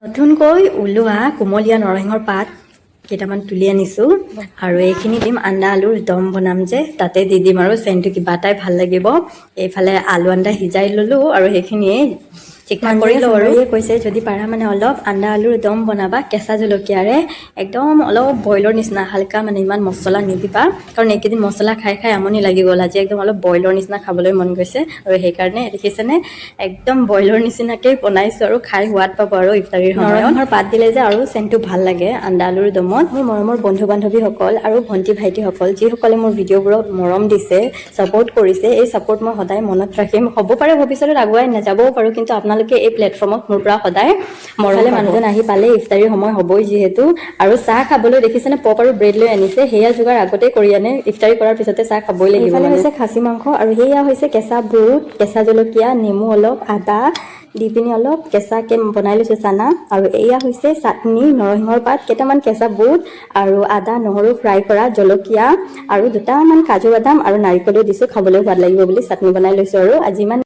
নতুনকৈ ওলোৱা কুমলীয়া নৰসিংহৰ পাত কেইটামান তুলি আনিছোঁ আৰু এইখিনি দিম আন্দা আলুৰ দম বনাম যে তাতে দি দিম আৰু চেণ্টটো কিবা এটাই ভাল লাগিব। এইফালে আলু আন্দা সিজাই ল'লোঁ আৰু সেইখিনিয়ে ঠিকঠাক কৰি লওঁ আৰু কৈছে যদি পাৰা মানে অলপ আন্দা আলুৰ দম বনাবা কেঁচা জলকীয়াৰে একদম অলপ বইলৰ নিচিনা হালকা মানে ইমান মছলা নিদিবা কাৰণ এইকেইদিন মছলা খাই খাই আমনি লাগি গ'ল। আজি একদম অলপ বইলৰ নিচিনা খাবলৈ মন গৈছে আৰু সেইকাৰণে দেখিছেনে একদম বইলৰ নিচিনাকৈ বনাইছোঁ আৰু খাই সোৱাদ পাব আৰু ইফতাৰীৰ সময়ত। নৰসিংহৰ পাত দিলে যে আৰু চেণ্টটো ভাল লাগে আন্দা আলুৰ দমত। মোৰ মৰমৰ বন্ধু বান্ধৱীসকল আৰু ভণ্টি ভাইটিসকল যিসকলে মোৰ ভিডিঅ'বোৰত মৰম দিছে ছাপোৰ্ট কৰিছে এই ছাপোৰ্ট মই সদায় মনত ৰাখিম। হ'ব পাৰে ভৱিষ্যতত আগুৱাই নাযাবও পাৰোঁ কিন্তু আপোনালোকে এই প্লেটফৰ্মত মোৰ পৰা সদায় মৰমলে মানুহজন আহি পালে ইফতাৰীৰ সময় হ'বই যিহেতু আৰু চাহ খাবলৈ দেখিছেনে পপ আৰু ব্ৰেড লৈ আনিছে সেয়া যোগাৰ আগতে কৰি আনে ইফতাৰী কৰাৰ পিছতে চাহ খাবই লাগিব। এইফালে হৈছে খাচী মাংস আৰু সেয়া হৈছে কেঁচা বুট কেঁচা জলকীয়া নেমু অলপ আদা দি পিনি অলপ কেঁচাকৈ বনাই লৈছোঁ চানা আৰু এয়া হৈছে চাটনি নৰসিংহৰ পাত কেইটামান কেঁচা বুট আৰু আদা নহৰু ফ্ৰাই কৰা জলকীয়া আৰু দুটামান কাজু বাদাম আৰু নাৰিকলো দিছোঁ খাবলৈ সোৱাদ লাগিব বুলি চাটনি বনাই লৈছোঁ আৰু আজি ইমান